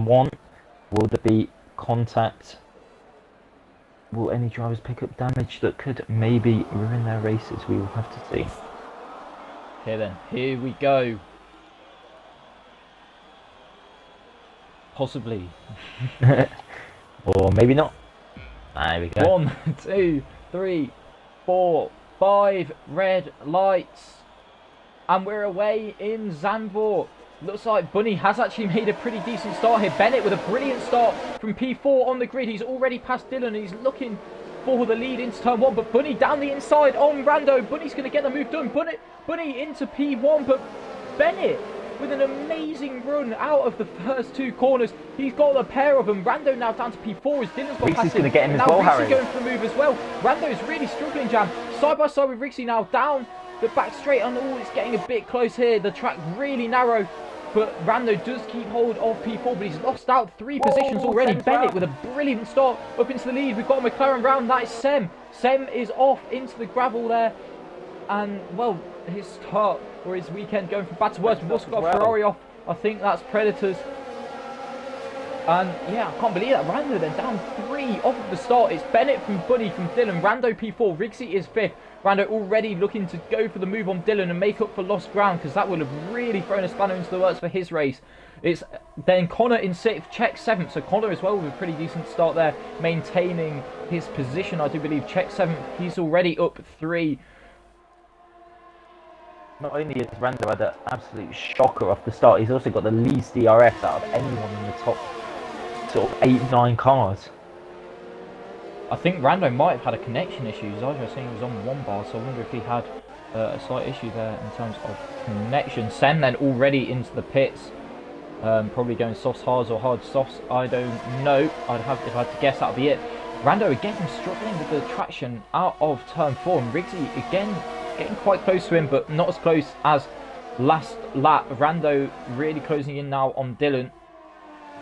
turn 1. Will there be contact? Will any drivers pick up damage that could maybe ruin their races? We will have to see. Here then, here we go. Possibly. Or maybe not. There we go. 1, 2, 3, 4, 5 red lights. And we're away in Zandvoort. Looks like Bunny has actually made a pretty decent start here. Bennett with a brilliant start from P4 on the grid. He's already passed Dylan and he's looking for the lead into turn 1. But Bunny down the inside on Rando. Bunny's going to get the move done. Bunny into P1. But Bennett with an amazing run out of the first 2 corners. He's got a pair of them. Rando now down to P4 as Dylan's got past him. Going to get him as now well, Rixie Harry. going for the move as well. Rando's really struggling, Jam. Side by side with Rixie now down the back straight. And it's getting a bit close here. The track really narrow. But Rando does keep hold of P4, but he's lost out 3 positions already. Bennett with a brilliant start up into the lead. We've got McLaren round. That is Sem. Sem is off into the gravel there. And, well, his start or his weekend going from bad to worse. We've also got Ferrari off. I think that's Predators. And, yeah, I can't believe that. Rando then down 3 off of the start. It's Bennett from Bunny from Dylan. Rando P4. Rixie is 5th. Rando already looking to go for the move on Dylan and make up for lost ground, because that would have really thrown a spanner into the works for his race. It's then Connor in 6th, Czech 7th. So Connor as well with a pretty decent start there, maintaining his position, I do believe. Czech 7th, he's already up 3. Not only has Rando had an absolute shocker off the start, he's also got the least DRS out of anyone in the top sort of 8-9 cars. I think Rando might have had a connection issue. I was saying he was on 1 bar, so I wonder if he had a slight issue there in terms of connection. Sem then already into the pits. Probably going softs, hards or hard softs. I don't know. If I had to guess, that'll be it. Rando again struggling with the traction out of turn 4. And Rixie again getting quite close to him, but not as close as last lap. Rando really closing in now on Dylan.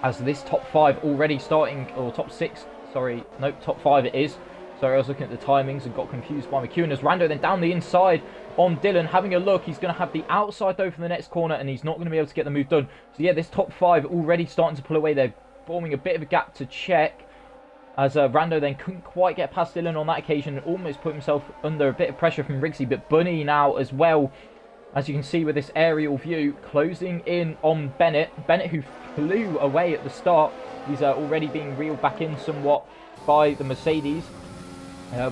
As this top 5 already starting, or top 6. Sorry, nope, top 5 it is. Sorry, I was looking at the timings and got confused by McEwen. As Rando then down the inside on Dylan, having a look. He's going to have the outside though for the next corner, and he's not going to be able to get the move done. So yeah, this top 5 already starting to pull away. They're forming a bit of a gap to check. As Rando then couldn't quite get past Dylan on that occasion, and almost put himself under a bit of pressure from Rixie. But Bunny now as well, as you can see with this aerial view, closing in on Bennett. Bennett who flew away at the start. He's already being reeled back in somewhat by the Mercedes.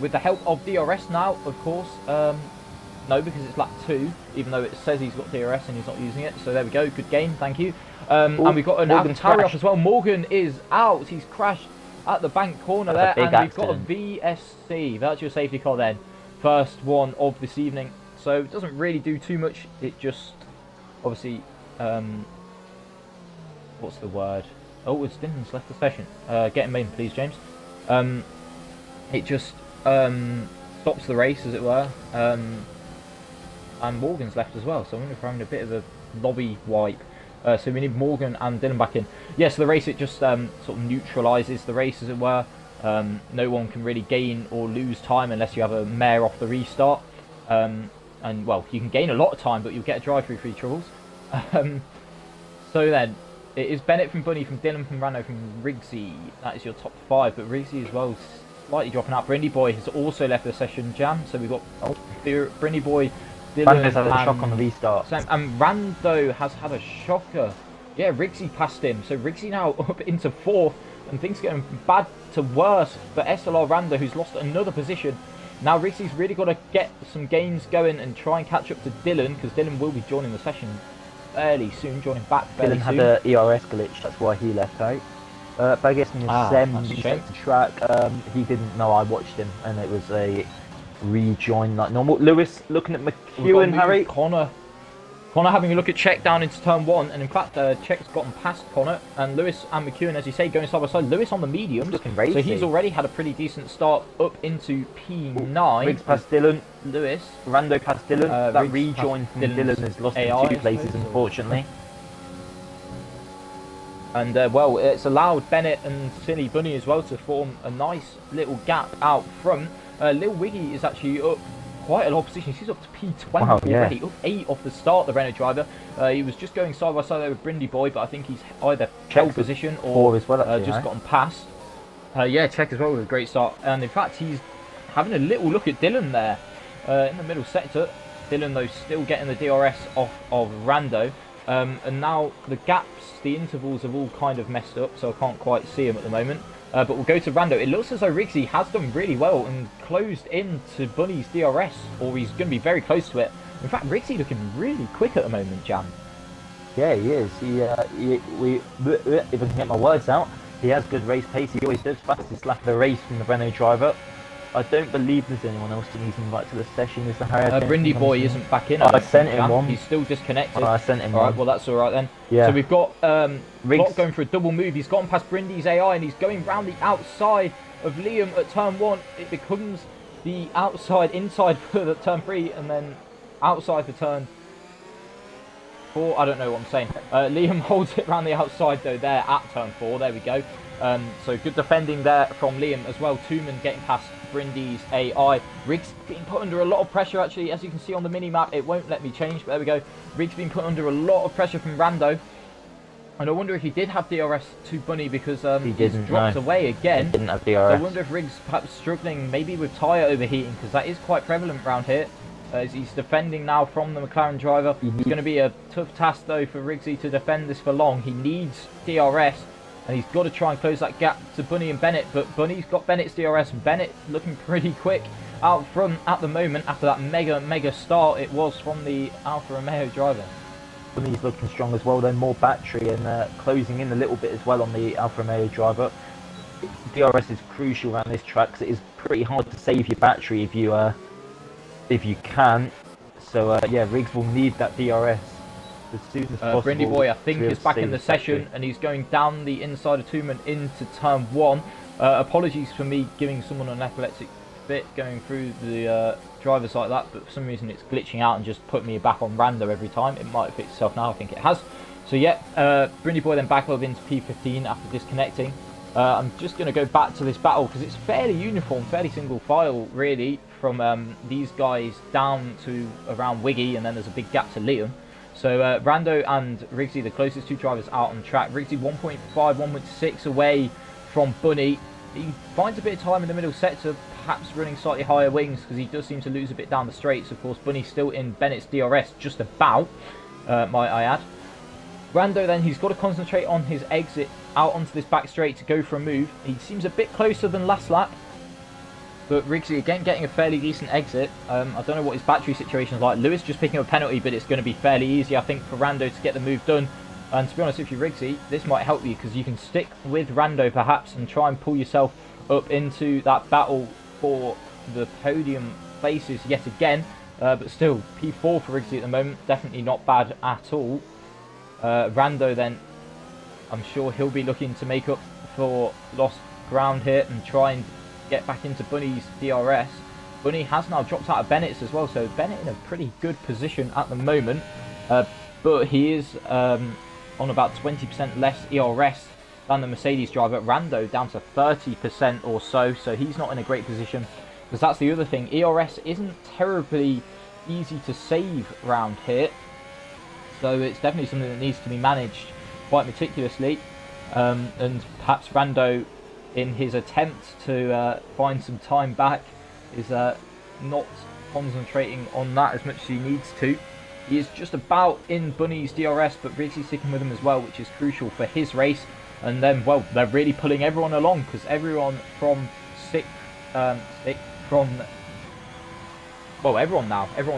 With the help of DRS now, of course. No, because it's lap 2, even though it says he's got DRS and he's not using it. So there we go, good game, thank you. And we've got an AlphaTauri off as well. Morgan is out, he's crashed at the bank corner there. And we've got a VSC, virtual safety car then. First one of this evening. So it doesn't really do too much. It just, obviously, what's the word? Oh, it's Dylan's left the session. Get him in, please, James. It just stops the race, as it were. And Morgan's left as well, so I wonder if we're having a bit of a lobby wipe. So we need Morgan and Dylan back in. Yeah, so the race, it just sort of neutralises the race, as it were. No one can really gain or lose time unless you have a mare off the restart. And, well, you can gain a lot of time, but you'll get a drive-through free troubles. So then, it is Bennett from Bunny, from Dylan, from Rando, from Rixie. That is your top 5, but Rixie as well slightly dropping out. Brindy Boy has also left the session, Jam. So we've got Brindy Boy, Dylan, Rando's had a shock on the restart. Sam, and Rando has had a shocker. Yeah, Rixie passed him. So Rixie now up into 4th, and things getting bad to worse for SLR Rando, who's lost another position. Now Rixie's really got to get some gains going and try and catch up to Dylan, because Dylan will be joining the session fairly soon, joining back fairly soon. Dylan had an ERS glitch, that's why he left out. But I guess in the track, he didn't know I watched him, and it was a rejoin like normal. Lewis looking at McEwen, Harry. Connor having a look at Czech down into turn 1, and in fact Czech's gotten past Connor, and Lewis and McEwen, as you say, going side by side. Lewis on the mediums, so he's already had a pretty decent start up into P9. Riggs past Dylan. Lewis. Rando past Dylan. That rejoin from Dylan has lost in 2 places, unfortunately. And, well, it's allowed Bennett and Silly Bunny as well to form a nice little gap out front. Lil Wiggy is actually up quite a lot of positions. He's up to P20 Wow, yeah. already, up 8 off the start, the Renault driver. He was just going side by side there with Brindy Boy, but I think he's either held position or as well, actually, just gotten past. Yeah, Czech as well with a great start. And in fact, he's having a little look at Dylan there in the middle sector. Dylan, though, still getting the DRS off of Rando. And now the gaps, the intervals have all kind of messed up, so I can't quite see him at the moment. But we'll go to Rando. It looks as though Riggsy has done really well and closed into Bunny's DRS, or he's going to be very close to it. In fact, Riggsy looking really quick at the moment, Jan. Yeah, he is. If I can get my words out, he has good race pace. He always does. Fastest lap of the race from the Renault driver. I don't believe there's anyone else that needs to invite to the session. Is the Harry? Brindy Boy isn't back in. I sent him one. He's still disconnected. I sent him one. Alright, well that's alright then. Yeah. So we've got Block going for a double move. He's gotten past Brindy's AI and he's going round the outside of Liam at turn 1. It becomes the outside, inside for the turn 3 and then outside for turn 4. I don't know what I'm saying. Liam holds it round the outside though there at turn 4. There we go. So good defending there from Liam as well. Tooman getting past Brindy's AI. Riggs being put under a lot of pressure actually, as you can see on the mini-map. It won't let me change, but there we go. Riggs being put under a lot of pressure from Rando. And I wonder if he did have DRS to Bunny because he's dropped away again. He didn't have DRS. So I wonder if Riggs perhaps struggling maybe with tyre overheating, because that is quite prevalent around here. As he's defending now from the McLaren driver. It's going to be a tough task though for Riggsy to defend this for long. He needs DRS. And he's got to try and close that gap to Bunny and Bennett. But Bunny's got Bennett's DRS. And Bennett looking pretty quick out front at the moment after that mega start it was from the Alfa Romeo driver. Bunny's looking strong as well, then more battery and closing in a little bit as well on the Alfa Romeo driver. DRS is crucial around this track because it is pretty hard to save your battery if you can. So yeah, Riggs will need that DRS. As soon as possible. Brindy Boy, I think, is back in the session and he's going down the inside of Tooman into turn 1. Apologies for me giving someone an epileptic fit going through the drivers like that, but for some reason it's glitching out and just put me back on Rando every time. It might have fixed itself now, I think it has. So yeah, Brindy Boy then back up into P15 after disconnecting. I'm just going to go back to this battle because it's fairly uniform, fairly single file really, from these guys down to around Wiggy, and then there's a big gap to Liam. So Rando and Riggsy, the closest two drivers out on track. Riggsy 1.5, 1.6 away from Bunny. He finds a bit of time in the middle sector, perhaps running slightly higher wings because he does seem to lose a bit down the straights. Of course, Bunny's still in Bennett's DRS, just about, might I add. Rando then, he's got to concentrate on his exit out onto this back straight to go for a move. He seems a bit closer than last lap. But Riggsy again getting a fairly decent exit. I don't know what his battery situation is like. Lewis just picking up a penalty, but it's going to be fairly easy, I think, for Rando to get the move done. And to be honest with you, Riggsy, this might help you because you can stick with Rando perhaps and try and pull yourself up into that battle for the podium places yet again. But still, P4 for Riggsy at the moment, definitely not bad at all. Rando then, I'm sure he'll be looking to make up for lost ground here and try and get back into Bunny's DRS. Bunny has now dropped out of Bennett's as well, so Bennett in a pretty good position at the moment, but he is on about 20% less ERS than the Mercedes driver. Rando down to 30% or so, so he's not in a great position, because that's the other thing, ERS isn't terribly easy to save around here, so it's definitely something that needs to be managed quite meticulously, and perhaps Rando, in his attempt to find some time back, is not concentrating on that as much as he needs to. He is just about in Bunny's DRS, but Riggsy's sticking with him as well, which is crucial for his race. And then, well, they're really pulling everyone along, because everyone from everyone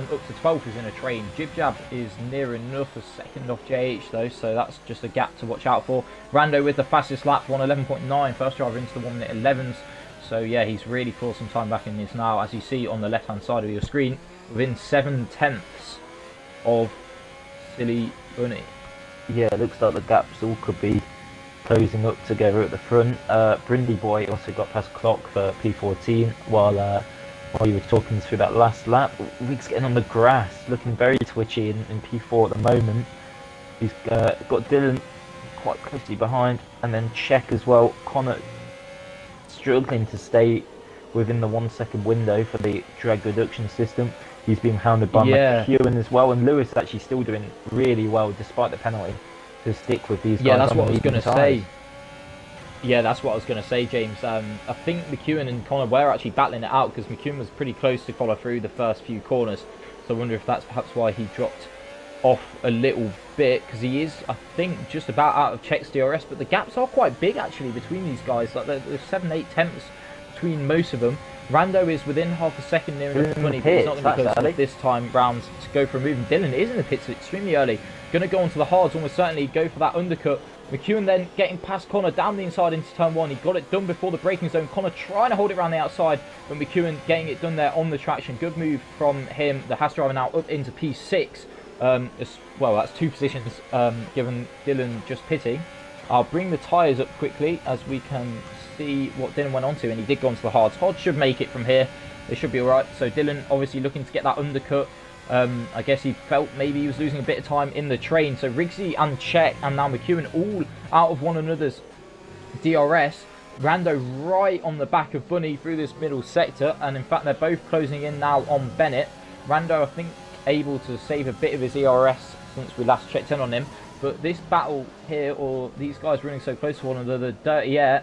up to 12th is in a train. Jib Jab is near enough a second off JH though, so that's just a gap to watch out for. Rando with the fastest lap, 1:11.9, first driver into the 1:11s. So yeah, he's really pulled some time back in this now, as you see on the left hand side of your screen, within 7/10 of Silly Bunny. Yeah, it looks like the gaps all could be closing up together at the front. Brindy Boy also got past Clock for P14 while you were talking through that last lap. Riggs getting on the grass, looking very twitchy in P4 at the moment. He's got Dylan quite closely behind, and then Czech as well. Connor struggling to stay within the 1 second window for the drag reduction system. He's been hounded by Yeah. McEwen as well, and Lewis actually still doing really well despite the penalty to stick with these guys. Yeah, that's on what I was medium going to tyres. say. Yeah, that's what I was going to say, James. I think McEwen and Connor were actually battling it out because McEwen was pretty close to Connor through the first few corners. So I wonder if that's perhaps why he dropped off a little bit, because he is, I think, just about out of Czech's DRS. But the gaps are quite big actually between these guys. Like there's 7-8 tenths between most of them. Rando is within half a second near enough to Bunny, but he's not going to be close enough this time round to go for a move. And Dylan is in the pits extremely early. Going to go onto the hards, almost certainly go for that undercut. McEwen then getting past Connor down the inside into turn 1. He got it done before the braking zone. Connor trying to hold it around the outside, but McEwen getting it done there on the traction. Good move from him. The Haas driver now up into P6. Well, that's 2 positions given Dylan just pitting. I'll bring the tyres up quickly as we can see what Dylan went on to, and he did go onto the hards. Hodge should make it from here. They should be alright. So Dylan obviously looking to get that undercut. I guess he felt maybe he was losing a bit of time in the train. So Rigsy and Czech and now McEwen all out of one another's DRS. Rando right on the back of Bunny through this middle sector, and in fact they're both closing in now on Bennett. Rando, I think, able to save a bit of his ERS since we last checked in on him. But this battle here, or these guys running so close to one another, dirty air,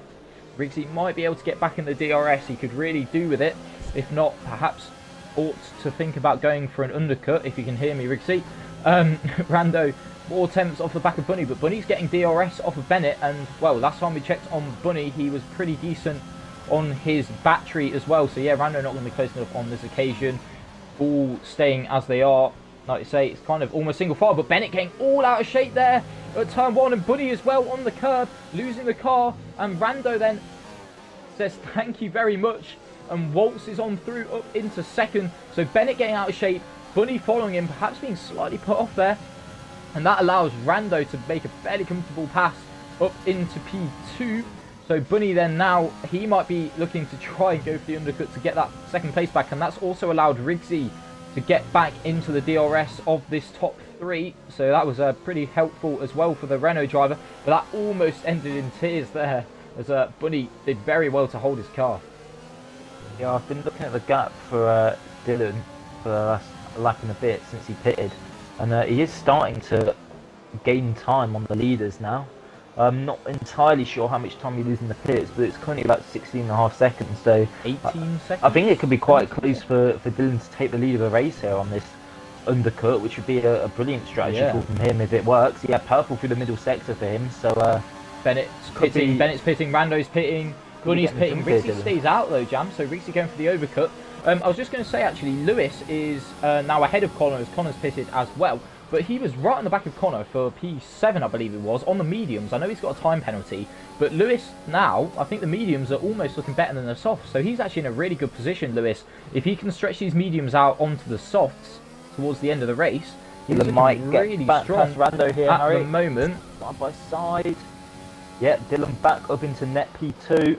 Rigsy might be able to get back in the DRS. He could really do with it. If not, perhaps ought to think about going for an undercut, if you can hear me, Rigsy. Rando, 4 attempts off the back of Bunny, but Bunny's getting DRS off of Bennett, and, well, last time we checked on Bunny, he was pretty decent on his battery as well. So, yeah, Rando not going to be close enough on this occasion. All staying as they are. Like I say, it's kind of almost single file, but Bennett getting all out of shape there at turn 1, and Bunny as well on the curb, losing the car, and Rando then says thank you very much and waltzes on through up into second. So Bennett getting out of shape, Bunny following him, perhaps being slightly put off there, and that allows Rando to make a fairly comfortable pass up into P2. So Bunny then now, he might be looking to try and go for the undercut to get that second place back, and that's also allowed Rigsy to get back into the DRS of this top 3. So that was pretty helpful as well for the Renault driver, but that almost ended in tears there, as Bunny did very well to hold his car. Yeah, I've been looking at the gap for Dylan for the last lap and a bit since he pitted, and he is starting to gain time on the leaders now. I'm not entirely sure how much time you lose in the pits, but it's currently about 16.5 seconds. So 18 seconds? I think it could be quite close for Dylan to take the lead of the race here on this undercut, which would be a brilliant strategy call from him if it works. Yeah, purple through the middle sector for him. So Bennett's pitting, Rando's pitting, Bunny's pitting. Rigsy stays out though, Jam. So Rigsy going for the overcut. I was just going to say actually, Lewis is now ahead of Connor, as Connor's pitted as well. But he was right on the back of Connor for P7, I believe it was, on the mediums. I know he's got a time penalty, but Lewis now, I think the mediums are almost looking better than the softs. So he's actually in a really good position, Lewis. If he can stretch these mediums out onto the softs towards the end of the race, he's might really get back strong past Rando here, at Harry. the moment. Side by side. Yeah, Dylan back up into net P2.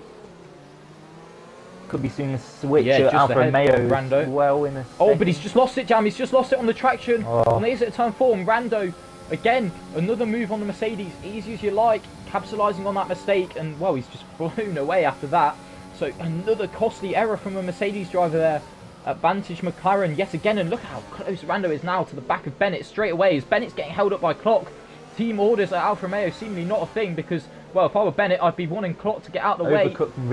Could be seeing a switch at Alfa Romeo as well in a second. Oh, but he's just lost it, Jam. He's just lost it on the traction. Oh. On the exit at turn 4, and Rando, again, another move on the Mercedes. Easy as you like, capitalising on that mistake, and, well, he's just blown away after that. So another costly error from a Mercedes driver there at Vantage McLaren yet again, and look how close Rando is now to the back of Bennett straight away, as Bennett's getting held up by Clock. Team orders at Alfa Romeo seemingly not a thing, because, well, if I were Bennett, I'd be wanting Clock to get out of the way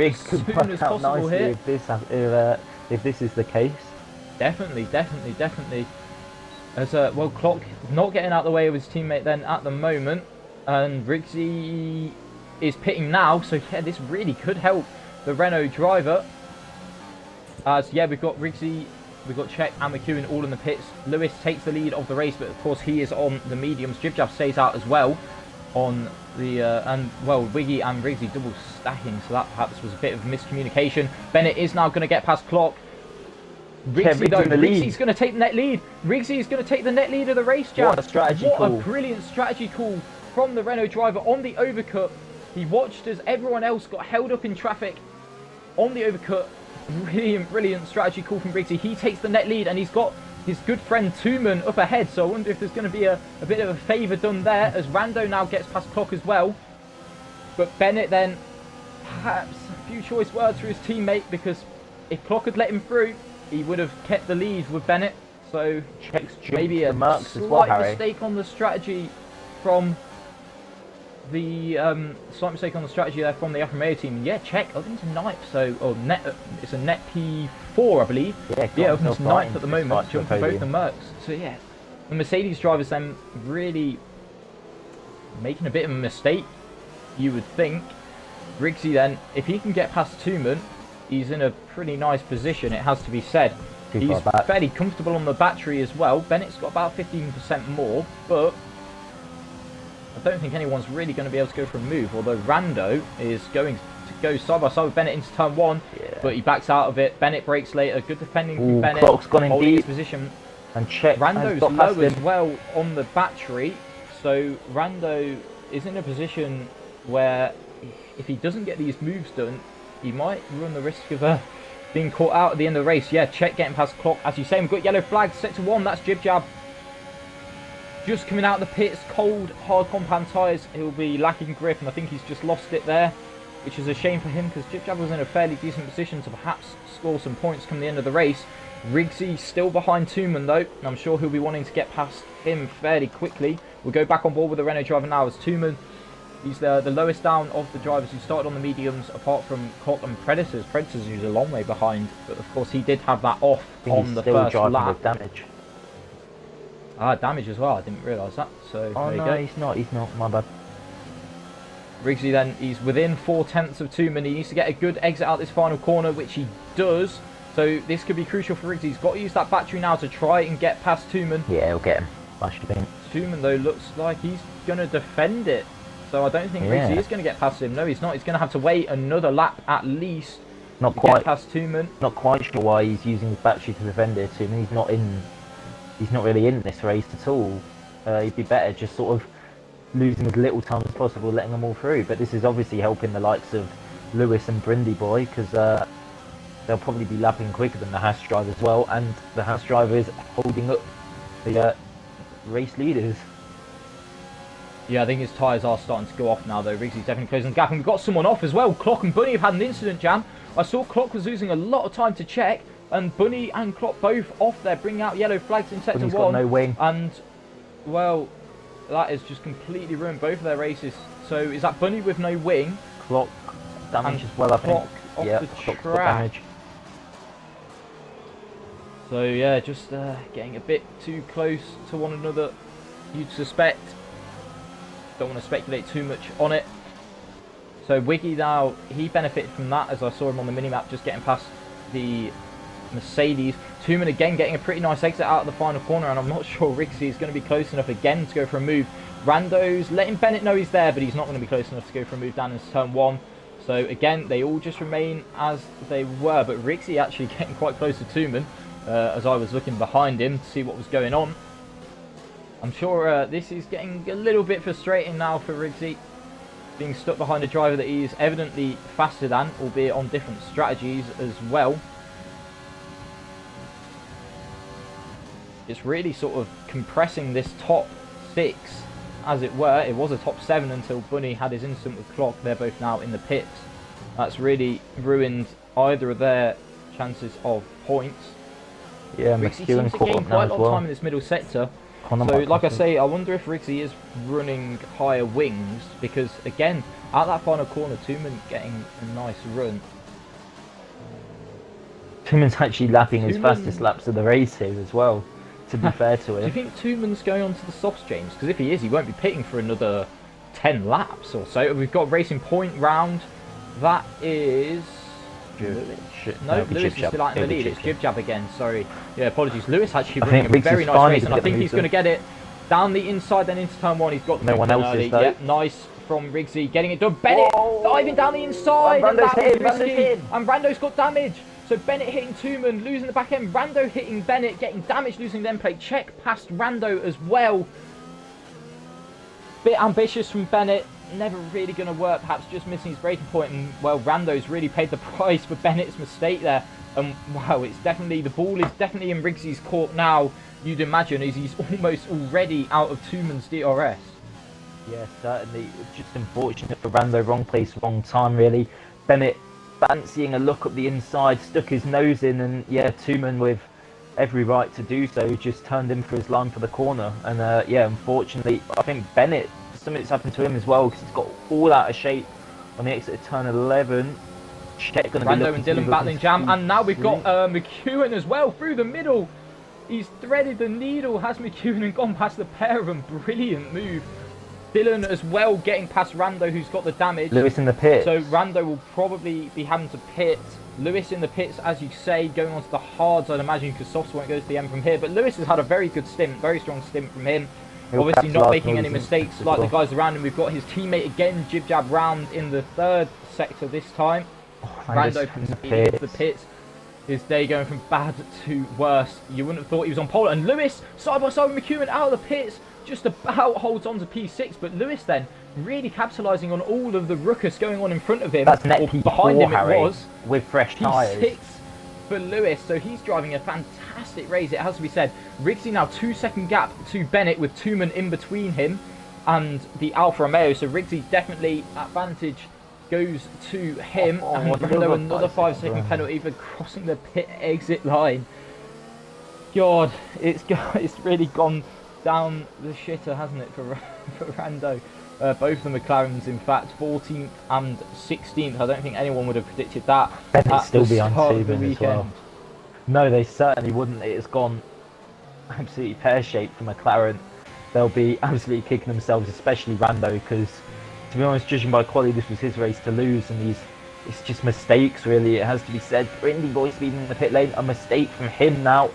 as soon as possible here. If this is the case. Definitely. As well, Clock not getting out of the way of his teammate then at the moment, and Rigsy is pitting now, so yeah, this really could help the Renault driver. As yeah, we've got Rigsy, we've got Czech and McEwen all in the pits. Lewis takes the lead of the race, but of course he is on the mediums. Jibjab stays out as well on the and well, Wiggy and Rigsy double stacking, so that perhaps was a bit of miscommunication. Bennett is now going to get past Clock. Rigsy though, Rigsy's going to take the net lead. Rigsy is going to take the net lead of the race, Jam. What a strategy call. What a brilliant strategy call from the Renault driver on the overcut. He watched as everyone else got held up in traffic on the overcut. Brilliant strategy call from Rigsy. He takes the net lead, and he's got his good friend Tooman up ahead, so I wonder if there's going to be a bit of a favour done there, as Rando now gets past Clock as well. But Bennett then, perhaps a few choice words for his teammate, because if Clock had let him through, he would have kept the lead with Bennett. So Check's maybe a Mercs as well, slight Harry. mistake on the strategy from the slight mistake on the strategy there from the Alfa Romeo team. Yeah, check up into ninth. So it's a net P4, I believe. Yeah, up into ninth at the moment, jumping both the Mercs. So yeah, the Mercedes drivers then really making a bit of a mistake, you would think. Riggsy then, if he can get past Tooman, he's in a pretty nice position, it has to be said. He's fairly comfortable on the battery as well. Bennett's got about 15% more, but I don't think anyone's really going to be able to go for a move, although Rando is going to go side by side with Bennett into turn 1, but he backs out of it. Bennett breaks later. Good defending from Bennett. Clock's gone in holding deep. his position. And check. Rando's low as well on the battery, so Rando is in a position where if he doesn't get these moves done, he might run the risk of being caught out at the end of the race. Yeah, check getting past Clock. As you say, we've got yellow flags, sector 1, that's Jib Jab. Just coming out of the pits, cold, hard compound tyres. He'll be lacking grip, and I think he's just lost it there, which is a shame for him, because Jib Jab was in a fairly decent position to perhaps score some points come the end of the race. Riggsy still behind Tooman though, and I'm sure he'll be wanting to get past him fairly quickly. We'll go back on board with the Renault driver now as Tooman. He's the lowest down of the drivers who started on the mediums, apart from Clock and Predators. Predators who's a long way behind, but of course he did have that off on the first lap. With damage. Damage as well, I didn't realise that. So there you go. He's not, my bad. Riggsy then, he's within 4/10 of Tooman. He needs to get a good exit out this final corner, which he does. So this could be crucial for Riggsy. He's got to use that battery now to try and get past Tooman. Yeah, he'll get him. I should think. Tooman though looks like he's going to defend it. So I don't think Riggsy is going to get past him. No, he's not. He's going to have to wait another lap at least to get past Tooman. Not quite sure why he's using his battery to defend it. Tooman. He's not really in this race at all. He'd be better just sort of losing as little time as possible, letting them all through. But this is obviously helping the likes of Lewis and Brindy Boy, because they'll probably be lapping quicker than the Haas driver as well, and the Haas driver is holding up the race leaders. Yeah, I think his tyres are starting to go off now though. Riggsy's definitely closing the gap, and we've got someone off as well. Clock and Bunny have had an incident jam. I saw Clock was losing a lot of time to check, and Bunny and Clock both off there, bringing out yellow flags in sector 1. Got no wing. And, well, that has just completely ruined both of their races. So is that Bunny with no wing? Clock damage as well, I think. Off the track. So yeah, just getting a bit too close to one another, you'd suspect. Don't want to speculate too much on it. So Wiggy now, he benefited from that, as I saw him on the minimap just getting past the Mercedes. Tooman again getting a pretty nice exit out of the final corner, and I'm not sure Riggsy is going to be close enough again to go for a move. Rando's letting Bennett know he's there, but he's not going to be close enough to go for a move down into turn 1. So again, they all just remain as they were, but Riggsy actually getting quite close to Tooman as I was looking behind him to see what was going on. I'm sure this is getting a little bit frustrating now for Riggsy, being stuck behind a driver that he is evidently faster than, albeit on different strategies as well. It's really sort of compressing this top 6, as it were. It was a top 7 until Bunny had his incident with Clock. They're both now in the pits. That's really ruined either of their chances of points. Yeah, Riggsy seems to gain quite a lot of time in this middle sector. So, like I say, I wonder if Riggsy is running higher wings, because, again, at that final corner, Tooman getting a nice run. Tooman's actually lapping his fastest laps of the race here as well, to be fair to him. Do you think Tooman's going on to the softs, James? Because if he is, he won't be pitting for another 10 laps or so. We've got Racing Point round. That is... No, Lewis is still out in the lead. It's Jib Jab again, sorry. Yeah, apologies. Lewis actually running a very nice race, and I think he's going to get it down the inside, then into turn 1. He's got no one else is, though. Yeah, nice from Riggsy, getting it done. Bennett diving down the inside, and that was risky. And Rando's got damage. So Bennett hitting Tooman, losing the back end. Rando hitting Bennett, getting damage, losing the end plate. Check past Rando as well. Bit ambitious from Bennett. Never really going to work, perhaps just missing his breaking point, and well, Rando's really paid the price for Bennett's mistake there. And wow, it's definitely, the ball is definitely in Riggsy's court now, you'd imagine, as he's almost already out of Tooman's DRS. Yeah, certainly. It's just unfortunate for Rando, wrong place, wrong time really. Bennett fancying a look up the inside, stuck his nose in, and yeah, Tooman with every right to do so just turned in for his line for the corner. And yeah, unfortunately, I think Bennett, something's happened to him as well because he's got all out of shape on the exit of turn 11. Check gonna Rando and Dylan battling jam, and now we've got McEwen as well through the middle. He's threaded the needle, has McEwen, and gone past the pair of them. Brilliant move. Dylan as well getting past Rando, who's got the damage. Lewis in the pit. So Rando will probably be having to pit. Lewis in the pits, as you say, going on to the hards, I'd imagine, because softs won't go to the end from here. But Lewis has had a very good stint, very strong stint from him. Obviously not making any mistakes like the guys around him. We've got his teammate again, jib jab round in the third sector this time. Rando from the pits. His day going from bad to worse. You wouldn't have thought he was on pole. And Lewis, side by side with McEwen, out of the pits, just about holds on to P6. But Lewis then really capitalising on all of the ruckus going on in front of him. That's net P4, behind him Harry, it was. with fresh tyres. P6 for Lewis. So he's driving a fantastic race, it has to be said. Riggsy now 2-second gap to Bennett with Tooman in between him and the Alfa Romeo. So Riggsy definitely advantage goes to him, and another 5-second penalty for crossing the pit exit line. God, it's really gone down the shitter, hasn't it, for Rando? Both the McLarens, in fact, 14th and 16th. I don't think anyone would have predicted that. They'd still be on Tooman as well. No, they certainly wouldn't. It has gone absolutely pear-shaped for McLaren. They'll be absolutely kicking themselves, especially Rando, because to be honest, judging by quality, this was his race to lose, and it's just mistakes, really. It has to be said. Brindy Boy speeding in the pit lane, a mistake from him now.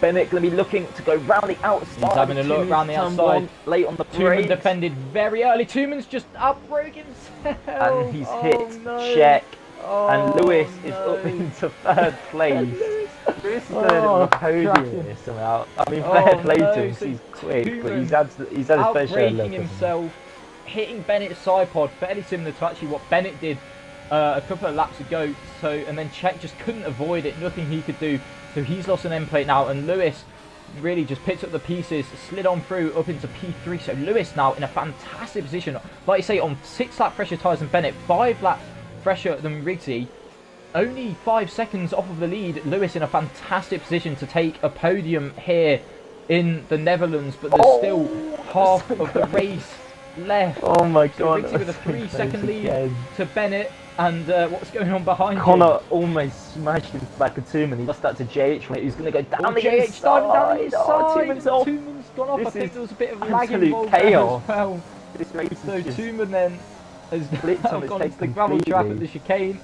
Bennett going to be looking to go round the outside. He's having a look round the outside. Late on the Tooman defended very early. Tooman's just outbroke himself. And he's hit. Check. And Lewis is up into third place. Lewis is third at the podium somehow. I mean, fair play to him. So he's quick, but he's had his fair share of luck. Himself. Hitting Bennett's side pod, fairly similar to actually what Bennett did a couple of laps ago. So, and then Czech just couldn't avoid it, nothing he could do. So he's lost an end plate now, and Lewis really just picked up the pieces, slid on through up into P3. So Lewis now in a fantastic position, like you say, on 6-lap fresher tyres than Bennett, 5-lap fresher than Riggsy. Only 5 seconds off of the lead. Lewis in a fantastic position to take a podium here in the Netherlands, but there's still half of the race left. Oh my god. Riggsy with a 3-second lead to Bennett. And what's going on behind Connor almost smashed into the back of Tooman. He lost that to JH when he was going to go down the JH started down the inside. Tooman's off. Tooman's gone off. I think there was a bit of lag absolute involved chaos. There as well. This race So Tooman then has on gone into the gravel trap at the chicane.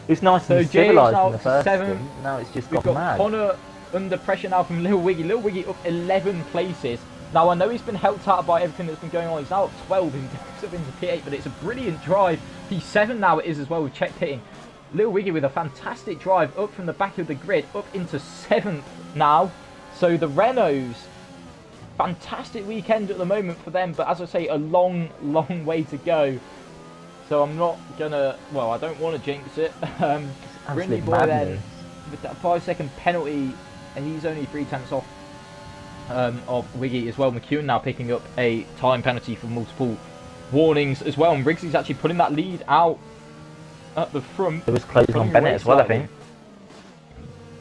It's nice and civilised in the first one. Now it's just We've got got mad. Connor under pressure now from Lil Wiggy. Lil Wiggy up 11 places. Now, I know he's been helped out by everything that's been going on. He's now up 12 in terms into P8, but it's a brilliant drive. P7 now it is as well with Czech pitting. Lil Wiggy with a fantastic drive up from the back of the grid, up into 7th now. So the Renaults, fantastic weekend at the moment for them, but as I say, a long, long way to go. So I'm not gonna, well, I don't want to jinx it. Brindy Boy then, with that 5-second penalty, and he's only 3/10 off of Wiggy as well. McEwen now picking up a time penalty for multiple warnings as well, and Riggsy's actually putting that lead out at the front. It was closing on Bennett as well, I think.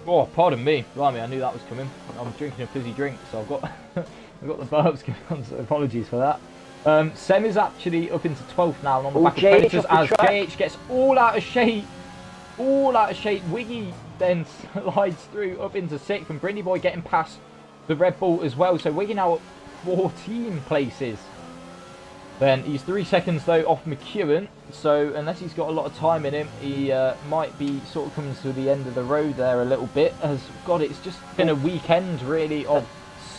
Oh, pardon me. Blimey, I knew that was coming. I'm drinking a fizzy drink, so I've got I've got the burps going on, so apologies for that. Sem is actually up into 12th now, and on the back of Predators as JH gets all out of shape. All out of shape. Wiggy then slides through up into 6th, and Brindy Boy getting past the Red Bull as well. So Wiggy now up 14 places. Then he's 3 seconds though off McEwen, so unless he's got a lot of time in him, he might be sort of coming to the end of the road there a little bit. As God, it's just been a weekend really of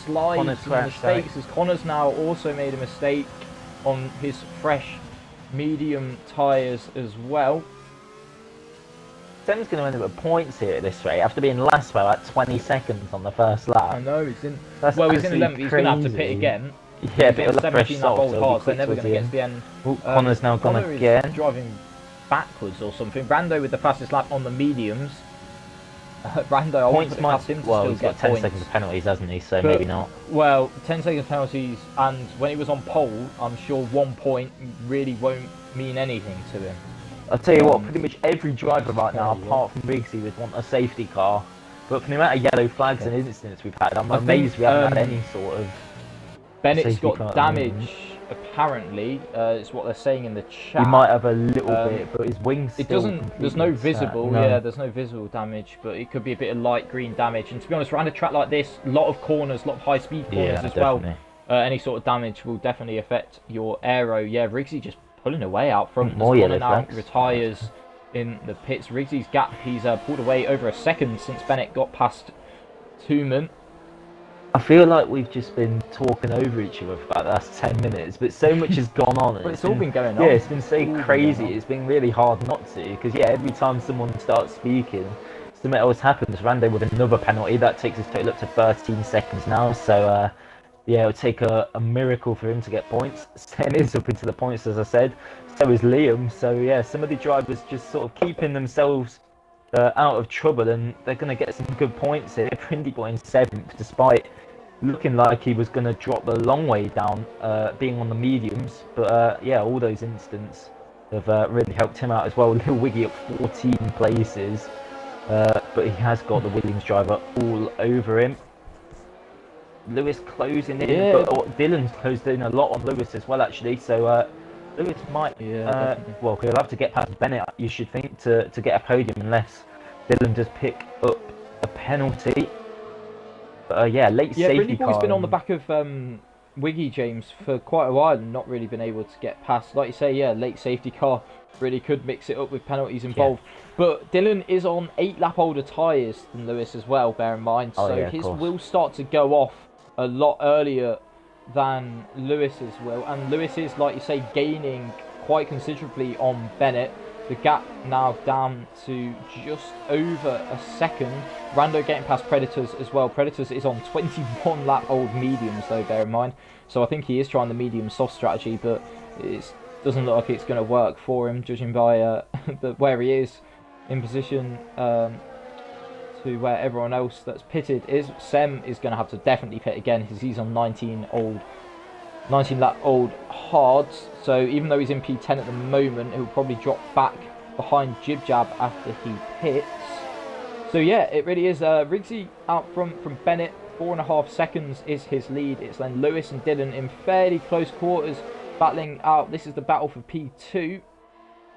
slides and mistakes. As Connor's now also made a mistake on his fresh medium tyres as well. Sem's going to end up with points here at this rate after being last well at 20 seconds on the first lap. I know, he's in. That's well, he's in 11th. He's going to have to crazy. pit again. Yeah, but 17 that old hard, so they're never going to get to the end. Connor's now gone Connor again. is driving backwards or something. Brando with the fastest lap on the mediums. Brando, I want to put past him to still he's get got 10 points. seconds of penalties, hasn't he? So But- maybe not. Well, 10 seconds penalties, and when he was on pole, I'm sure 1 point really won't mean anything to him. I'll tell you what, pretty much every driver right now, apart from Riggsy, would want a safety car. But for the amount of yellow flags and incidents we've had, I'm amazed we haven't had any sort of Bennett's safety car got at the moment. damage, apparently, is what they're saying in the chat. He might have a little bit, but his wings It still doesn't, there's no visible, there's no visible damage, but it could be a bit of light green damage. And to be honest, around a track like this, a lot of corners, a lot of high speed corners as definitely. well. Any sort of damage will definitely affect your aero. Yeah, Riggsy just pulling away out front, more yellow flags. retires in the pits. Riggsy's gap, he's pulled away over a second since Bennett got past Tooman. I feel like we've just been talking over each other for about the last 10 minutes, but so much has gone on. But it's all been going on. Yeah, it's been so crazy. It's been really hard not to, because every time someone starts speaking, something else happens. Rando with another penalty that takes his total up to 13 seconds now. So it'll take a miracle for him to get points. Sen is up into the points, as I said. So is Liam. So yeah, some of the drivers just sort of keeping themselves out of trouble, and they're going to get some good points here. Brindy Boy in 7th, despite looking like he was going to drop a long way down, being on the mediums. But all those incidents have really helped him out as well. Little Wiggy up 14 places, but he has got the Williams driver all over him. Lewis closing in, but Dylan's closed in a lot on Lewis as well, actually. So Lewis might, well, he'll have to get past Bennett, you should think, to get a podium, unless Dylan does pick up a penalty. But late safety car. Boy's been on the back of Wiggy, James, for quite a while and not really been able to get past. Like you say, late safety car really could mix it up with penalties involved. But Dylan is on 8 lap older tyres than Lewis as well, bear in mind. So his will start to go off a lot earlier than Lewis's will. And Lewis is, like you say, gaining quite considerably on Bennett. The gap now down to just over a second. Rando getting past Predators as well. Predators is on 21 lap old mediums though, bear in mind. So I think he is trying the medium soft strategy, but it doesn't look like it's going to work for him, judging by where he is in position to where everyone else that's pitted is. Sem is going to have to definitely pit again because he's on 19 lap old hards. So even though he's in P10 at the moment, he'll probably drop back behind Jib Jab after he pits. So yeah, it really is Riggsy out front from Bennett. 4.5 seconds is his lead. It's then Lewis and Dylan in fairly close quarters battling out. This is the battle for P2,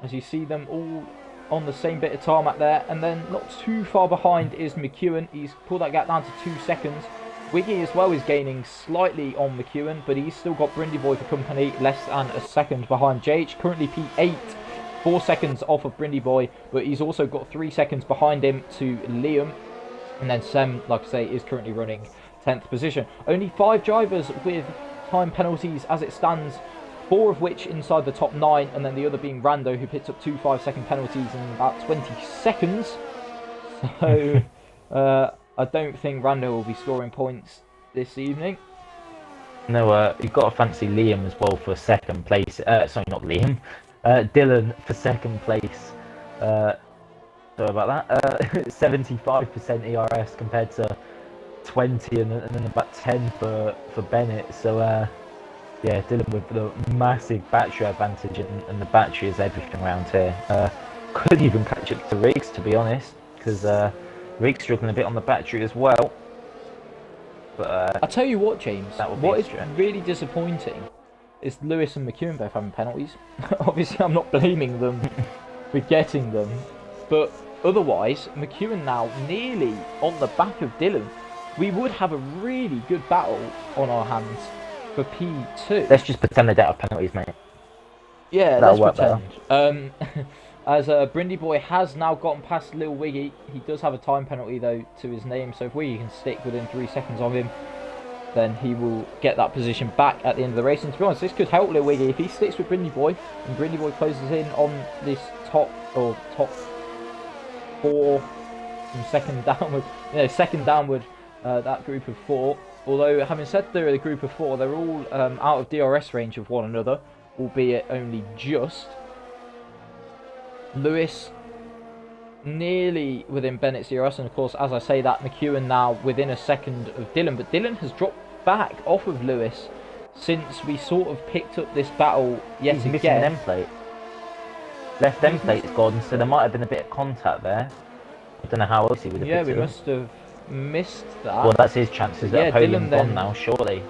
as you see them all on the same bit of tarmac there. And then not too far behind is McEwen. He's pulled that gap down to 2 seconds. Wiggy as well is gaining slightly on McEwen, but he's still got Brindy Boy for company, less than a second behind. JH currently P8, 4 seconds off of Brindy Boy, but he's also got 3 seconds behind him to Liam. And then Sem, like I say, is currently running 10th position. Only 5 drivers with time penalties as it stands, 4 of which inside the top 9, and then the other being Rando, who picks up 2 5-second penalties in about 20 seconds. So I don't think Rando will be scoring points this evening. No, you've got to fancy Liam as well for 2nd place. Sorry, not Liam. Dylan for 2nd place. Sorry about that. 75% ERS compared to 20 and then about 10 for Bennett. So Dylan with the massive battery advantage, and the battery is everything around here. Couldn't even catch up to Riggs, to be honest, because Riggs struggling a bit on the battery as well. But I'll tell you what, James, what is really disappointing is Lewis and McEwen both having penalties. Obviously, I'm not blaming them for getting them, but otherwise, McEwen now nearly on the back of Dylan. We would have a really good battle on our hands for P2. Let's just pretend they don't have penalties, mate. Yeah, let's pretend. As Brindy Boy has now gotten past Lil Wiggy. He does have a time penalty though to his name, so if Wiggy can stick within 3 seconds of him, then he will get that position back at the end of the race. And to be honest, this could help Lil Wiggy if he sticks with Brindy Boy, and Brindy Boy closes in on this top 4 from second downward. Second downward, that group of 4. Although having said they're a group of 4, they're all out of DRS range of one another, albeit only just. Lewis nearly within Bennett's DRS, and of course, as I say that, McEwen now within a second of Dylan, but Dylan has dropped back off of Lewis since we sort of picked up this battle yet He's again. missing an end plate. left end plate's gone, so there might have been a bit of contact there. I don't know how else he would have Yeah, picked we it up. must have missed that. Well, that's his chances Yeah, at a podium Dylan gone then- now, surely.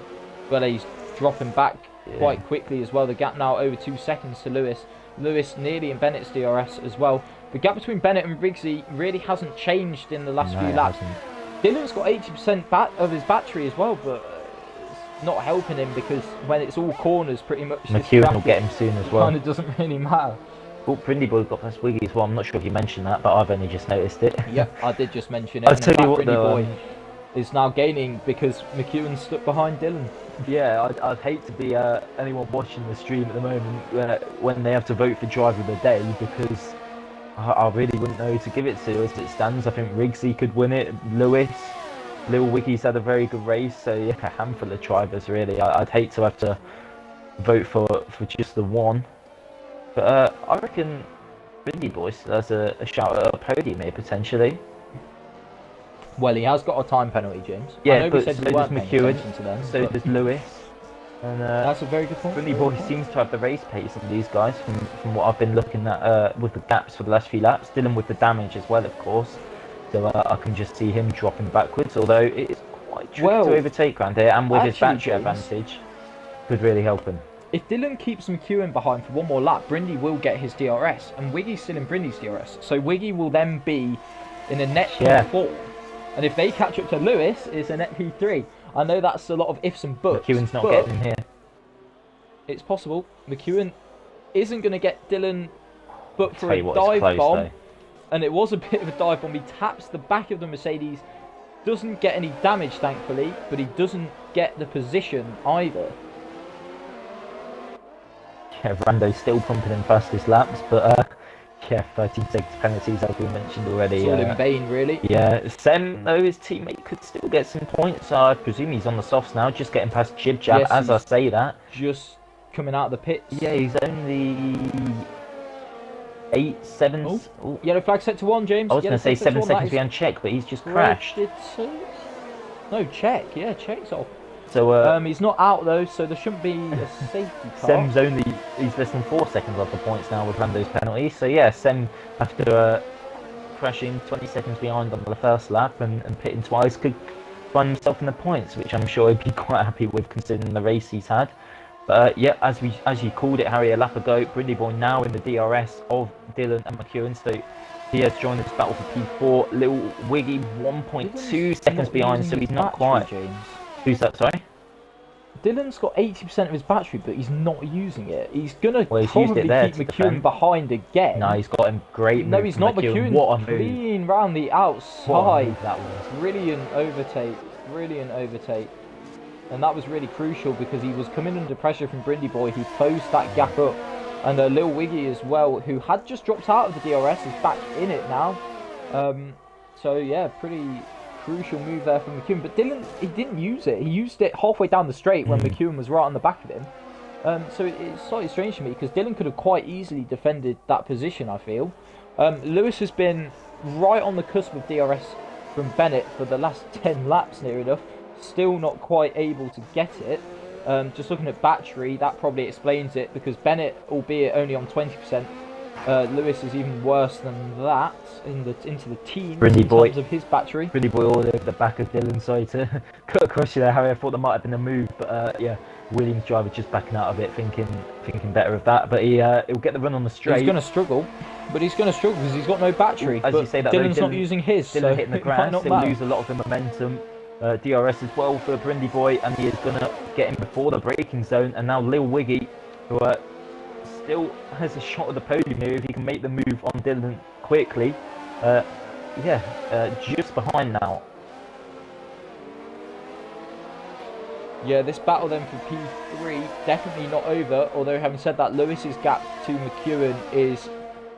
Well, he's dropping back Yeah. quite quickly as well. The gap now over 2 seconds to Lewis. Lewis nearly in Bennett's DRS as well. The gap between Bennett and Riggsy really hasn't changed in the last No, few it laps. hasn't. Dylan's got 80% of his battery as well, but it's not helping him because when it's all corners, pretty much McEwen will get him soon as well. kind of doesn't really matter. Oh, Brindy Boy got past Wiggy as well. I'm not sure if you mentioned that, but I've only just noticed it. Yep, I did just mention it. I'll and in tell you fact, what, Brittany though, Boy is now gaining because McEwen's stuck behind Dylan. Yeah, I'd hate to be anyone watching the stream at the moment when they have to vote for driver of the day, because I really wouldn't know who to give it to as it stands. I think Riggsy could win it, Lewis, Lil Wiggy's had a very good race, so yeah, a handful of drivers really. I'd hate to have to vote for just the one, but I reckon Brindy Boy still has a shout at a podium here potentially. Well, he has got a time penalty, James. I Yeah, know we but said so we does weren't paying McEwen, attention to them, so but does Lewis. And that's a very good point. Brindy Boy seems to have the race pace of these guys from what I've been looking at with the gaps for the last few laps. Dylan with the damage as well, of course. So I can just see him dropping backwards, although it is quite tricky to overtake around here, and with his actually, battery James, advantage, could really help him. If Dylan keeps McEwen behind for one more lap, Brindy will get his DRS, and Wiggy's still in Brindy's DRS. So Wiggy will then be in a net P4. And if they catch up to Lewis, it's a net P3. I know that's a lot of ifs and buts. McEwen's not but getting him here. it's possible. McEwen isn't going to get Dylan booked for Tell a you what, it's dive close, bomb. though. And it was a bit of a dive bomb. He taps the back of the Mercedes. Doesn't get any damage, thankfully, but he doesn't get the position either. Yeah, Rando's still pumping in fastest laps, but yeah, 13 seconds penalties as we mentioned already. It's all in vain, really. Yeah, Sem, though, his teammate could still get some points. I presume he's on the softs now, just getting past Jib Jab Yes, as I say that. Just coming out of the pits. Yeah, he's only 8 seconds. Oh, yellow flag set to 1, James. I was going Yellow to say flag set to 7 1, seconds that behind check, but he's just is crashed. corrected to- No, check. Yeah, check's off. So He's not out though, so there shouldn't be a safety car. Sem's he's less than 4 seconds off the points now with Rando's penalty. So yeah, Sem, after crashing 20 seconds behind on the first lap and pitting twice, could find himself in the points, which I'm sure he'd be quite happy with considering the race he's had. But yeah, as you called it, Harry, a lap ago, Brindy Boy now in the DRS of Dylan and McEwen, so he has joined this battle for P4. Little Wiggy 1.2 seconds behind, so he's not quite. James. Who's that, sorry? Dylan's got 80% of his battery, but he's not using it. He's gonna Well, he's used probably it there keep to McEwen defend. behind again. No, he's got him great. No, move he's from not. McEwen. McEwen What a move! clean round the outside. What a move that was. Brilliant overtake. Brilliant overtake. And that was really crucial because he was coming under pressure from Brindy Boy. He closed that gap up. And Lil Wiggy as well, who had just dropped out of the DRS, is back in it now. So yeah, pretty crucial move there from McEwen. But Dylan, he didn't use it. He used it halfway down the straight when McEwen was right on the back of him. So it's slightly strange to me because Dylan could have quite easily defended that position, I feel. Lewis has been right on the cusp of DRS from Bennett for the last 10 laps near enough. Still not quite able to get it. Just looking at battery, that probably explains it because Bennett, albeit only on 20%, Lewis is even worse than that into the teens in terms of his battery. Brindy Boy all over the back of Dylan, sorry to cut across you there, Harry. I thought there might have been a move, but yeah, Williams driver just backing out of it, thinking better of that. But he'll get the run on the straight. He's going to struggle, but he's going to struggle because he's got no battery. As but you say that, Dylan's though, not using his, Dylan so hitting the it might grass, not he'll matter. lose a lot of the momentum. DRS as well for Brindy Boy, and he is going to get him before the braking zone. And now Lil Wiggy, who still has a shot at the podium here if he can make the move on Dylan quickly. Just behind now. Yeah, this battle then for P3 definitely not over. Although having said that, Lewis's gap to McEwen is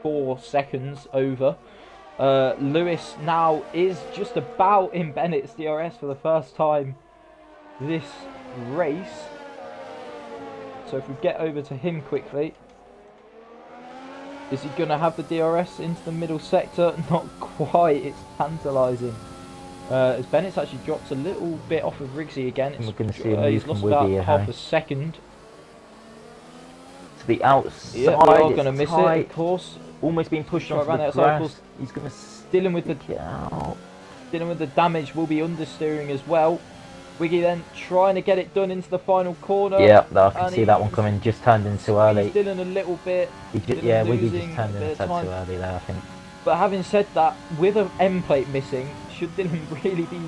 4 seconds over. Lewis now is just about in Bennett's DRS for the first time this race. So if we get over to him quickly, is he going to have the DRS into the middle sector? Not quite, it's tantalising. As Bennett's actually dropped a little bit off of Riggsy again. We're going to see him he's move lost from about Wiggy, half a second. To the outside. Yeah, we are going to miss it, of course. almost being pushed Right onto around the the outside, of grass. course. He's going to Dealing with the get out. damage, will be understeering as well. Wiggy then trying to get it done into the final corner. Yeah, I can and see that one coming. Just turned in too early. Dylan a little bit. Yeah, Wiggy just losing turned a in a bit of tad time. too early there, I think. But having said that, with an M plate missing, should Dylan really be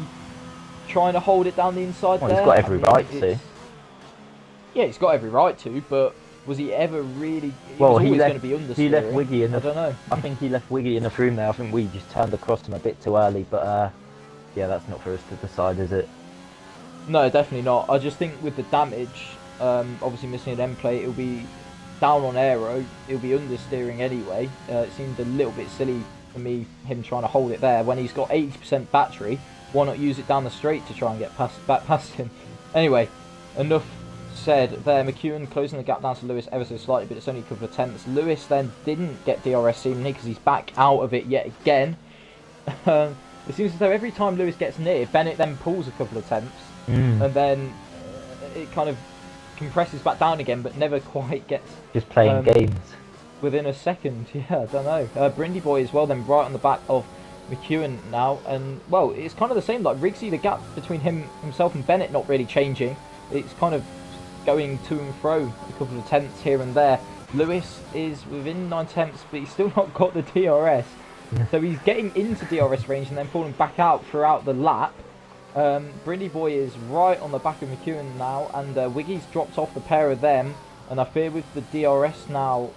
trying to hold it down the inside Well, there? he's got every right to. Yeah, he's got every right to, but was he ever really... Well, he was he always left, going to be understeering. he left Wiggy in the... I don't know. I think he left Wiggy in the room there. I think we just turned across him a bit too early, but yeah, that's not for us to decide, is it? No, definitely not. I just think with the damage, obviously missing an end plate, it'll be down on aero, it'll be understeering anyway. It seemed a little bit silly for me, him trying to hold it there when he's got 80% battery. Why not use it down the straight to try and get back past him? Anyway, enough said there. McEwen closing the gap down to Lewis ever so slightly, but it's only a couple of tenths. Lewis then didn't get DRS seemingly because he's back out of it yet again. It seems as though every time Lewis gets near, Bennett then pulls a couple of tenths, and then it kind of compresses back down again, but never quite gets... Just playing games. Within a second, yeah, I don't know. Brindy Boy as well, then right on the back of McEwen now, and well, it's kind of the same, like Riggsy, the gap between himself and Bennett not really changing. It's kind of going to and fro, a couple of tenths here and there. Lewis is within 9 tenths, but he's still not got the DRS. So he's getting into DRS range and then pulling back out throughout the lap. Brindy Boy is right on the back of McEwen now, and Wiggy's dropped off the pair of them, and I fear with the DRS now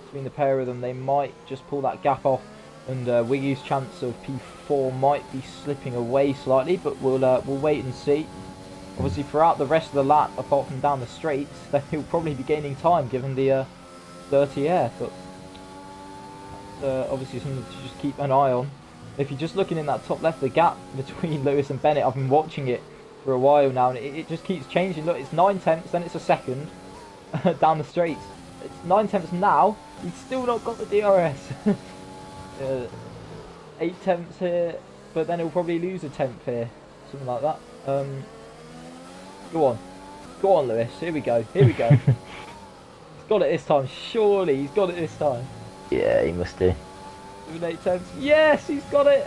between the pair of them, they might just pull that gap off, and Wiggy's chance of P4 might be slipping away slightly, but we'll wait and see. Obviously throughout the rest of the lap, apart from down the straights, then he'll probably be gaining time given the dirty air, but obviously something to just keep an eye on. If you're just looking in that top left, the gap between Lewis and Bennett, I've been watching it for a while now, and it just keeps changing. Look, it's 9 tenths, then it's a second down the straights. It's 9 tenths now, he's still not got the DRS. 8 tenths here, but then he'll probably lose a tenth here, something like that. Go on Lewis, here we go. He's got it this time, surely he's got it this time. Yeah, he must do. 8 tenths, yes, he's got it.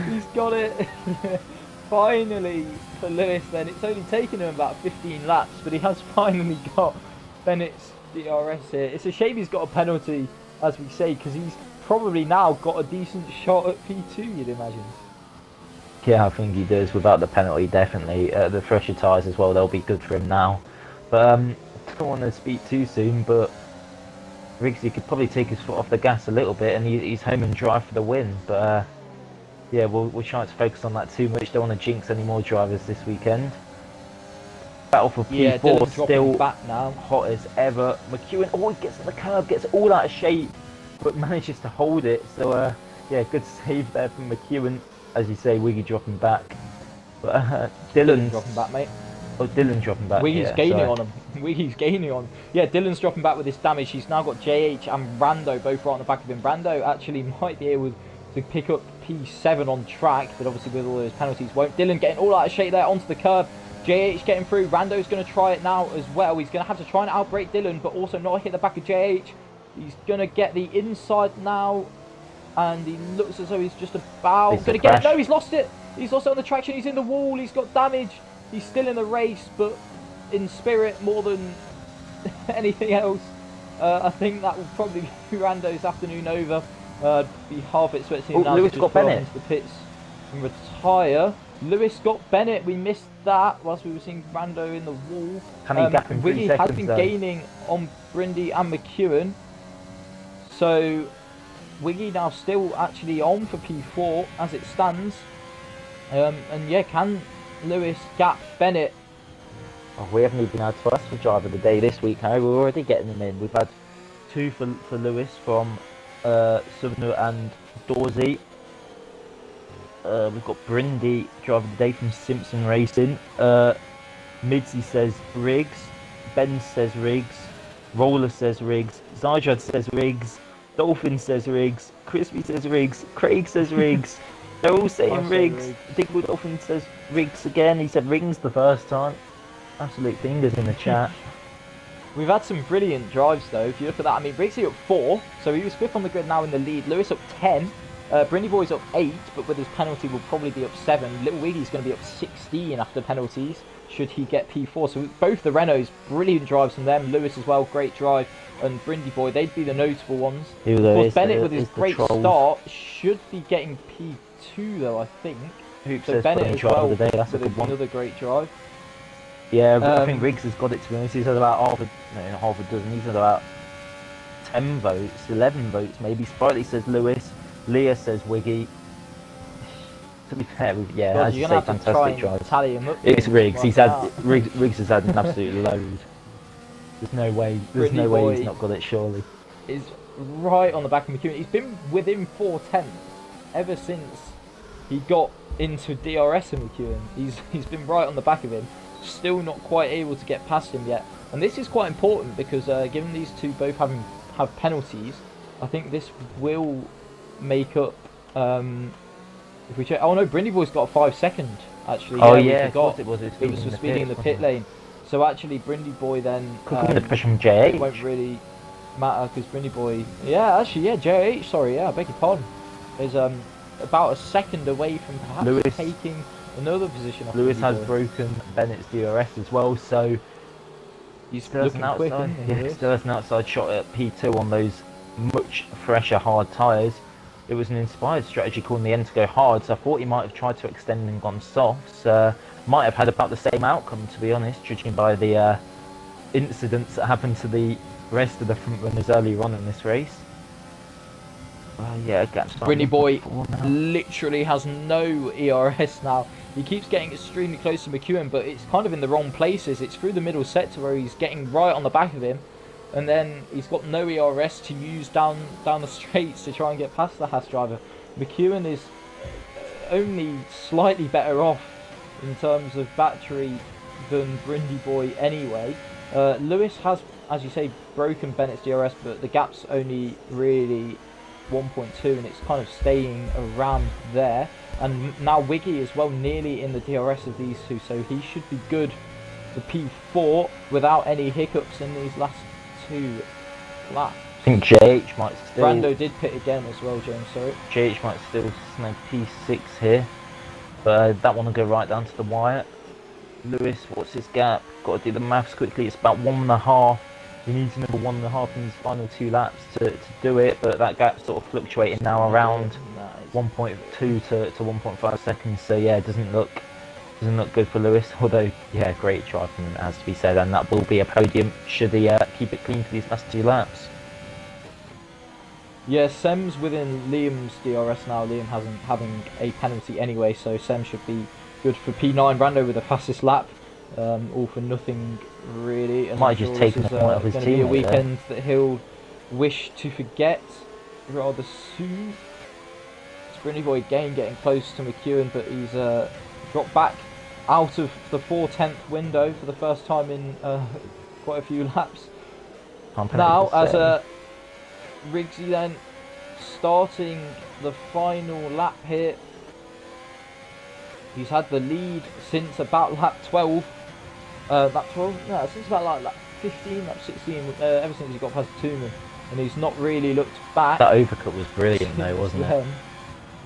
He's got it. Finally for Lewis then. It's only taken him about 15 laps, but he has finally got Bennett's DRS here. It's a shame he's got a penalty, as we say, because he's probably now got a decent shot at P2, you'd imagine. Yeah, I think he does. Without the penalty, definitely. The fresher tyres as well, they'll be good for him now. But I don't want to speak too soon, but Riggsy could probably take his foot off the gas a little bit, and he's home and dry for the win. But yeah, we'll try not to focus on that too much. Don't want to jinx any more drivers this weekend. Battle for P4 still back now. Hot as ever. McEwen, he gets on the curb, gets all out of shape, but manages to hold it. So yeah, good save there from McEwen. As you say, Wiggy dropping back. But Dylan's dropping back, mate. Oh, Dylan's dropping back. Wiggy's gaining on him. Wiggy's gaining on him. Yeah, Dylan's dropping back with this damage. He's now got JH and Brando both right on the back of him. Brando actually might be able to pick up P7 on track, but obviously with all those penalties won't. Dylan getting all out of shape there onto the curb. JH getting through. Rando's going to try it now as well. He's going to have to try and outbrake Dylan, but also not hit the back of JH. He's going to get the inside now, and he looks as though he's just about going to get it. No, he's lost it. He's lost it on the traction. He's in the wall. He's got damage. He's still in the race, but in spirit more than anything else. I think that will probably be Rando's afternoon over. Be half expecting him now Lewis to got just drive Bennett into the pits and retire. Lewis got Bennett. We missed that whilst we were seeing Brando in the wall. Can he gap in 3 Wiggy seconds, has been though? gaining on Brindy and McEwen. So Wiggy now still actually on for P4 as it stands. And yeah, can Lewis gap Bennett? Oh, we haven't even had to ask for driver of the day this week, Harry. We're already getting them in. We've had 2 for Lewis from Suvnu and Dorsey. We've got Brindy, driver of the day from Simpson Racing. Midzi says Riggs. Ben says Riggs. Roller says Riggs. Zajad says Riggs. Dolphin says Riggs. Crispy says Riggs. Craig says Riggs. They're all saying Riggs. Diggle Dolphin says Riggs again. He said Rings the first time. Absolute fingers in the chat. We've had some brilliant drives though. If you look at that, I mean, Riggsy up 4, so he was 5th on the grid now in the lead. Lewis up 10. Brindy Boy's up 8, but with his penalty will probably be up 7. Little Wiggy's going to be up 16 after penalties, should he get P4. So both the Renaults, brilliant drives from them. Lewis as well, great drive. And Brindy Boy, they'd be the notable ones. Of course, Bennett with his great start should be getting P2 though, I think. So Bennett as well with another great drive. Yeah, I think Riggs has got it, to be honest. He's had about half a dozen. He's had about 10 votes, 11 votes maybe. Sprightly says Lewis. Leah says Wiggy. To be fair, yeah, God, as you say, fantastic drive. Tally him up. It's Riggs. Riggs has had an absolute load. There's no way he's not got it. Surely. Is right on the back of McEwen. He's been within 4/10 ever since he got into DRS in McEwen. He's been right on the back of him. Still not quite able to get past him yet. And this is quite important because given these two both have penalties, I think this will make up. If we check, oh no, Brindy Boy's got a 5-second actually. Oh yeah, of course it was. It was for speeding in the pit lane. So actually, Brindy Boy then the push from JH. It won't really matter because Brindy Boy. Yeah, actually, yeah, JH. Sorry, yeah, I beg your pardon. Is about a second away from perhaps Lewis taking another position. Off Lewis has broken Bennett's DRS as well, so he's still has an outside. Still has an outside shot at P2 on those much fresher hard tyres. It was an inspired strategy calling the end to go hard, so I thought he might have tried to extend and gone softs. Might have had about the same outcome, to be honest, judging by the incidents that happened to the rest of the front runners earlier on in this race. Yeah, Brindy Boy literally has no ERS now. He keeps getting extremely close to McEwen, but it's kind of in the wrong places. It's through the middle sector where he's getting right on the back of him, and then he's got no ERS to use down the straights to try and get past the Haas driver. McEwen is only slightly better off in terms of battery than Brindy Boy anyway. Lewis has, as you say, broken Bennett's DRS, but the gap's only really 1.2 and it's kind of staying around there. And now Wiggy as well, nearly in the DRS of these two, so he should be good for P4 without any hiccups in these last 2 laps. I think JH might still... Brando did pit again as well, James, sorry. JH might still snag P6 here, but that one will go right down to the wire. Lewis, what's his gap? Got to do the maths quickly, it's about 1.5. He needs another 1.5 in his final 2 laps to do it, but that gap's sort of fluctuating now around 1.2 to 1.5 seconds, so yeah, it doesn't look good for Lewis, although yeah, great drive from him, as to be said, and that will be a podium should he keep it clean for these last 2 laps. Yeah, Sem's within Liam's DRS now. Liam hasn't having a penalty anyway, so Sem should be good for P9. Brando with the fastest lap, all for nothing really. And might have just taken the point off his team. It's going to be a weekend that he'll wish to forget rather soon. Brindy Boy again getting close to McEwen, but he's dropped back out of the 4/10 window for the first time in quite a few laps. Now, as Riggsy then starting the final lap here. He's had the lead since about lap 12. Lap 12? No, since about lap 15, lap 16, ever since he got past Tooman. And he's not really looked back. That overcut was brilliant though, wasn't it?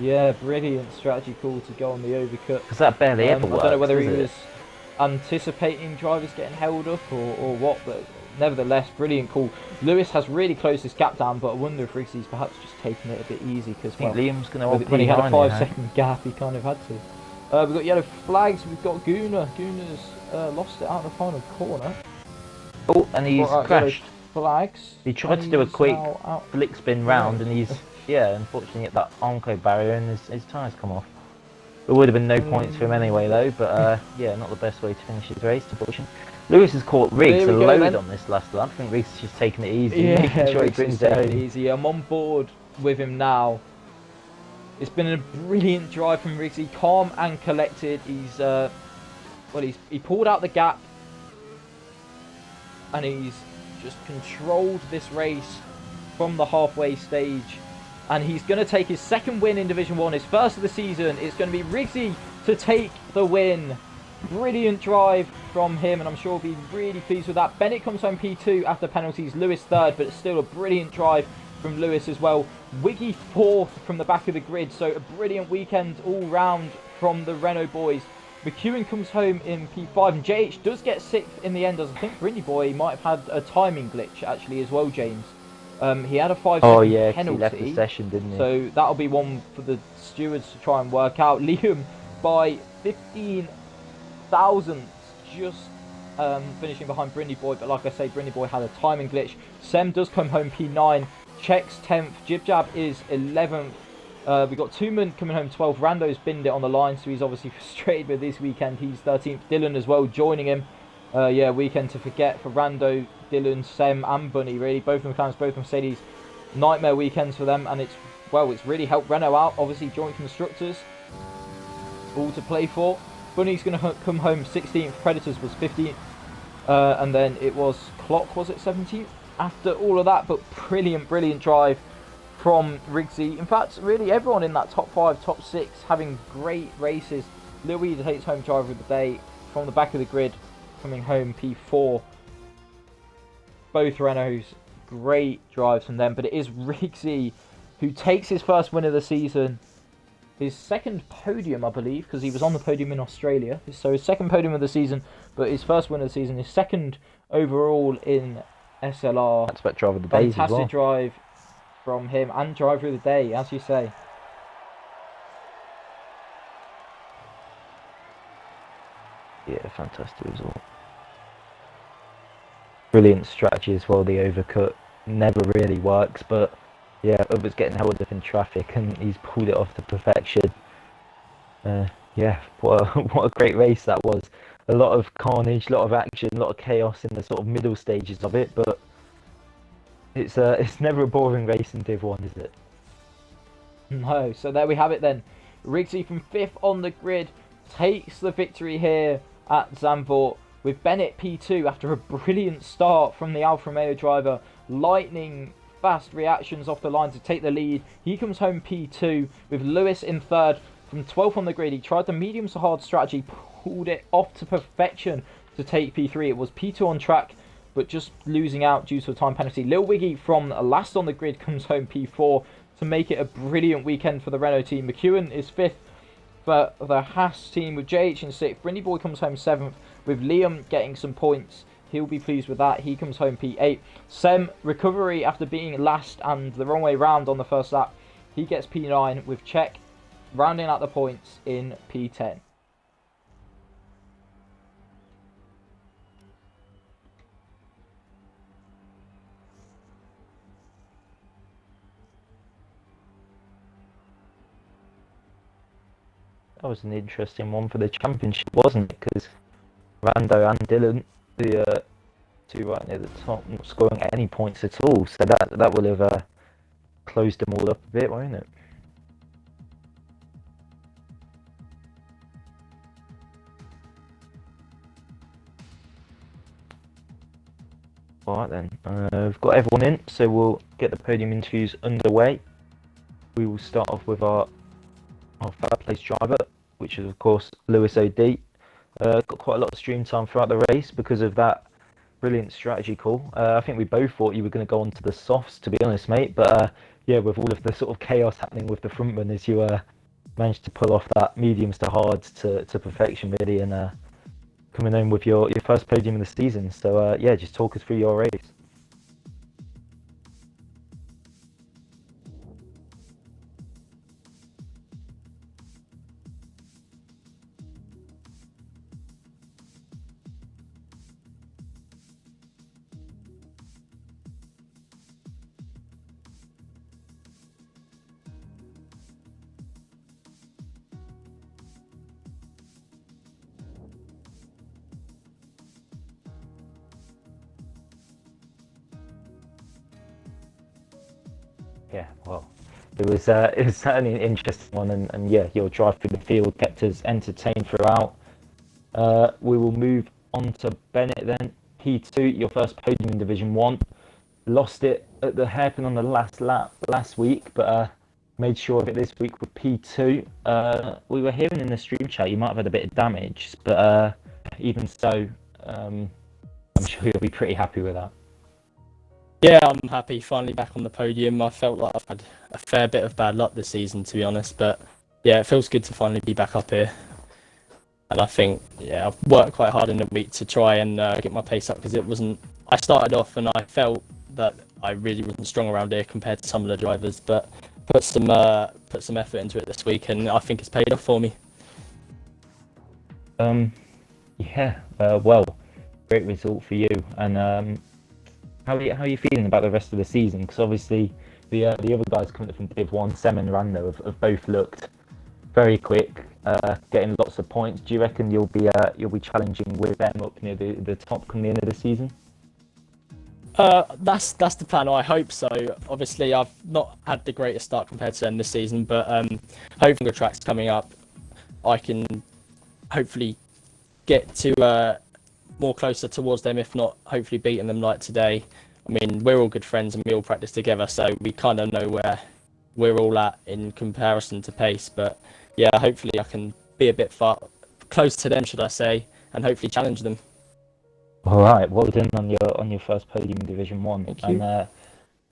Yeah, brilliant strategy call to go on the overcut. Because that barely ever works. I don't know whether he was anticipating drivers getting held up or what, but nevertheless, brilliant call. Lewis has really closed this gap down, but I wonder if Riggsy's perhaps just taking it a bit easy because Liam's going to when he had a 5-second gap, he kind of had to. We've got yellow flags. We've got Gunnar. Gunnar's lost it out of the final corner. Oh, and he's crashed. Flags. He tried to do a quick flick spin round, and he's unfortunately hit that Armco barrier, and his tyres come off. There would have been no points for him anyway, though. But yeah, not the best way to finish his race, unfortunately. Lewis has caught Riggs a load on this last lap. I think Riggs is just taking it easy, making sure he brings it home. Easy. I'm on board with him now. It's been a brilliant drive from Riggsy, calm and collected. He's he pulled out the gap, and he's just controlled this race from the halfway stage. And he's going to take his second win in Division 1, his first of the season. It's going to be Riggsy to take the win Brilliant drive from him, and I'm sure he'll be really pleased with that. Bennett comes home P2 after penalties, Lewis third, but it's still a brilliant drive from Lewis as well. Wiggy fourth from the back of the grid, so a brilliant weekend all round from the Renault boys. McEwen comes home in P5, and JH does get sixth in the end, as I think Brindley Boy might have had a timing glitch actually as well, James. He had a 5-second penalty. He left the session, didn't he? So that'll be one for the stewards to try and work out. Liam by 15 thousandths, just finishing behind Brindley Boy, but like I say, Brindley Boy had a timing glitch. Sem does come home P9, Checks 10th, Jib Jab is 11th. We've got Tooman coming home 12th. Rando's binned it on the line, so he's obviously frustrated with this weekend. He's 13th. Dylan as well joining him. Yeah, weekend to forget for Rando, Dylan, Sem and Bunny, really. Both McLarens, both Mercedes. Nightmare weekends for them, and it's really helped Renault out. Obviously, joint constructors, all to play for. Bunny's going to come home 16th. Predators was 15th. And then it was Clock, was it 17th? After all of that, but brilliant drive from Rigsy. In fact, really everyone in that top 5, top 6 having great races. Louis takes home driver of the day from the back of the grid, coming home P4. Both Renaults, great drives from them, but it is Rigsy who takes his first win of the season. His second podium, I believe, because he was on the podium in Australia. So his second podium of the season, but his first win of the season, his second overall in SLR. That's about driver of the day as well. Fantastic drive from him, and driver of the day, as you say. Yeah, fantastic result. Brilliant strategy as well. The overcut never really works, but yeah, Uber's getting held up in traffic and he's pulled it off to perfection. Yeah, what a great race that was. A lot of carnage, a lot of action, a lot of chaos in the sort of middle stages of it, but it's never a boring race in Div 1, is it? No, so there we have it then. Rigsy from 5th on the grid takes the victory here at Zandvoort, with Bennett P2 after a brilliant start from the Alfa Romeo driver. Lightning fast reactions off the line to take the lead. He comes home P2 with Lewis in 3rd from 12th on the grid. He tried the medium to hard strategy, pulled it off to perfection to take P3. It was P2 on track, but just losing out due to a time penalty. Lil Wiggy from last on the grid comes home P4 to make it a brilliant weekend for the Renault team. McEwen is 5th for the Haas team with JH in 6th. Brindley Boy comes home 7th with Liam getting some points. He'll be pleased with that. He comes home P8. Sem, recovery after being last and the wrong way round on the first lap. He gets P9 with Czech rounding out the points in P10. That was an interesting one for the championship, wasn't it? Because Rando and Dylan, the two right near the top, not scoring any points at all. So that will have closed them all up a bit, won't it? Alright then, we've got everyone in, so we'll get the podium interviews underway. We will start off with our third place driver, which is of course Lewis OD. Got quite a lot of stream time throughout the race because of that brilliant strategy call. I think we both thought you were going to go on to the softs, to be honest, mate. But yeah, with all of the sort of chaos happening with the front runners, you managed to pull off that mediums to hards to perfection, really, and coming home with your first podium of the season. So yeah, just talk us through your race. Yeah, well, it was certainly an interesting one, and yeah, your drive through the field kept us entertained throughout. We will move on to Bennett then. P2, your first podium in Division 1. Lost it at the hairpin on the last lap last week, but made sure of it this week with P2. We were hearing in the stream chat you might have had a bit of damage, but even so, I'm sure you'll be pretty happy with that. Yeah, I'm happy finally back on the podium. I felt like I've had a fair bit of bad luck this season, to be honest, but yeah, it feels good to finally be back up here. And I think, yeah, I've worked quite hard in the week to try and get my pace up, because it wasn't. I started off and I felt that I really wasn't strong around here compared to some of the drivers, but put some effort into it this week, and I think it's paid off for me. Yeah, well, great result for you. And how are you feeling about the rest of the season? Because obviously the other guys coming up from Div 1, Sem and Rando, have both looked very quick, getting lots of points. Do you reckon you'll be challenging with them up near the top come the end of the season? That's the plan. I hope so. Obviously, I've not had the greatest start compared to them this season, but hoping the tracks coming up, I can hopefully get to more closer towards them, if not hopefully beating them like today. I mean, we're all good friends and we all practice together, so we kind of know where we're all at in comparison to pace. But yeah, hopefully I can be a bit close to them, should I say, and hopefully challenge them. All right, well done on your first podium in Division 1. Thank you. And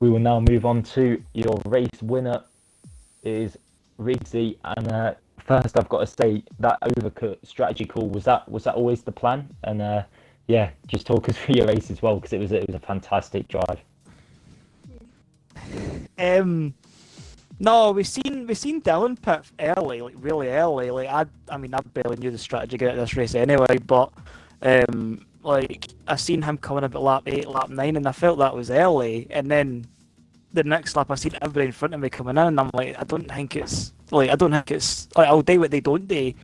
we will now move on to your race winner, is Riggsy. And first, I've got to say that overcut strategy call, was that always the plan? And yeah, just talk us through your race as well, because it was a fantastic drive. No, we've seen Dylan pit early, like really early. Like I mean, I barely knew the strategy going into this race anyway, but like I seen him coming about lap 8, lap 9, and I felt that was early. And then the next lap, I seen everybody in front of me coming in, and I'm like, I don't think it's like I'll do what they don't do.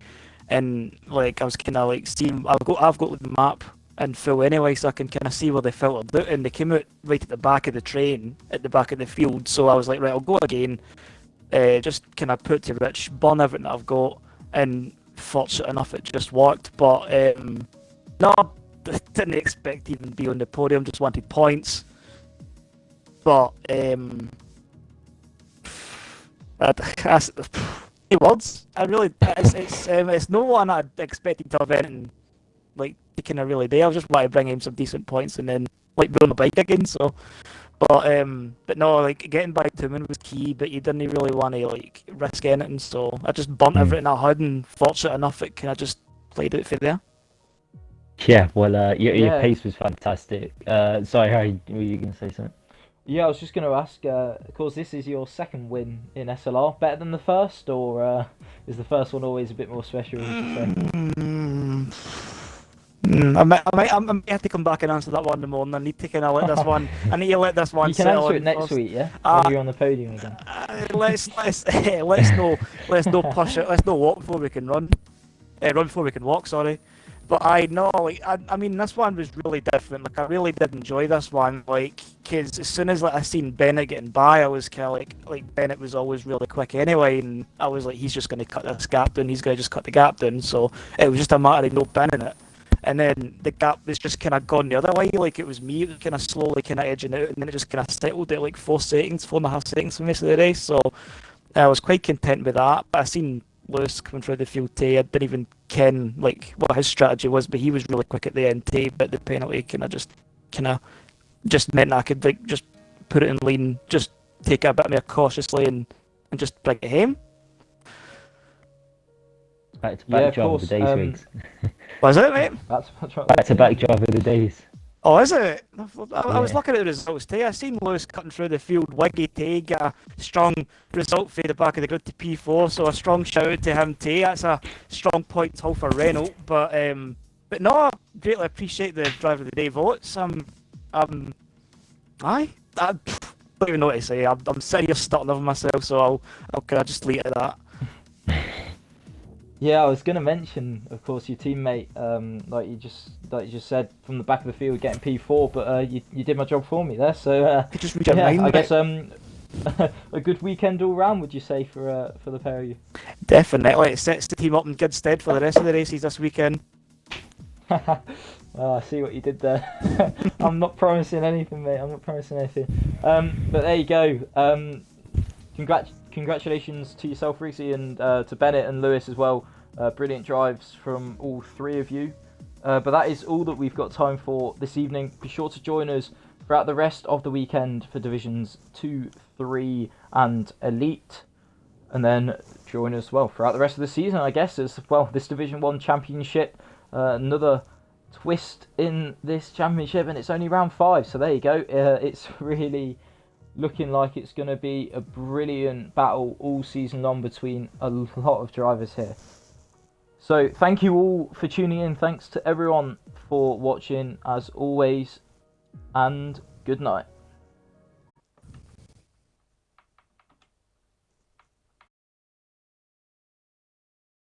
And like I was kind of like seeing, I've got the map in full anyway, so I can kind of see where they filtered out, and they came out right at the back of the train, at the back of the field. So I was like, right, I'll go again, just kind of put to Rich, burn everything that I've got, and fortunate enough it just worked. But no, I didn't expect to even be on the podium, just wanted points. But words. I really, it's no one I'd expected to have anything like taking a really day. I was just wanting to bring him some decent points and then like be on the bike again. So, but no, like getting back to him was key. But you didn't really want to like risk anything. So I just burnt everything I had, and fortunate enough it kind of just played out for there. Yeah, well, your pace was fantastic. Sorry, Harry, were you going to say something? Yeah, I was just going to ask, of course, this is your second win in SLR. Better than the first, or is the first one always a bit more special, would you say? I might have to come back and answer that one in the morning. I need to kind of let this one. I need to let this one. You can answer it next week, yeah. When you're on the podium again. Let's no push it. Let's no walk before we can run. Run before we can walk. Sorry. But I know, like, I mean, this one was really different. Like, I really did enjoy this one. Like, because as soon as like I seen Bennett getting by, I was kind of like Bennett was always really quick anyway, and I was like, he's just going to cut this gap down. He's going to just cut the gap down. So it was just a matter of no pinning it. And then the gap was just kind of gone the other way. Like it was me kind of slowly kind of edging out, and then it just kind of settled at like 4.5 seconds for most of the race. So I was quite content with that. But I seen Lewis coming through the field too. I didn't even ken like what his strategy was, but he was really quick at the end too. But the penalty kind of just meant I could like just put it in lean, just take it a bit more cautiously and just bring it home. Back to back job of the days, Riggs. Was it, mate? That's right. Back to back job of the days. Oh, is it? I was looking at the results today. I seen Lewis cutting through the field. Wiggy Tay got a strong result for the back of the grid to P4, so a strong shout out to him too. That's a strong point haul for Renault. But no, greatly appreciate the driver of the day votes. I don't even know what to say. I'm sitting here stuttering over myself, so I'll kind of just leave it at that. Yeah, I was going to mention, of course, your teammate, like you just said, from the back of the field getting P4, but you did my job for me there. So I guess a good weekend all round, would you say, for the pair of you? Definitely, it sets the team up in good stead for the rest of the races this weekend. Well, I see what you did there. I'm not promising anything, mate. I'm not promising anything. But there you go. Congratulations to yourself, Reese, and to Bennett and Lewis as well. Brilliant drives from all three of you. But that is all that we've got time for this evening. Be sure to join us throughout the rest of the weekend for Divisions 2, 3 and Elite. And then join us, well, throughout the rest of the season, I guess, as well, this Division 1 Championship. Another twist in this championship, and it's only round 5, so there you go. It's really looking like it's going to be a brilliant battle all season long between a lot of drivers here. So thank you all for tuning in. Thanks to everyone for watching as always, and good night.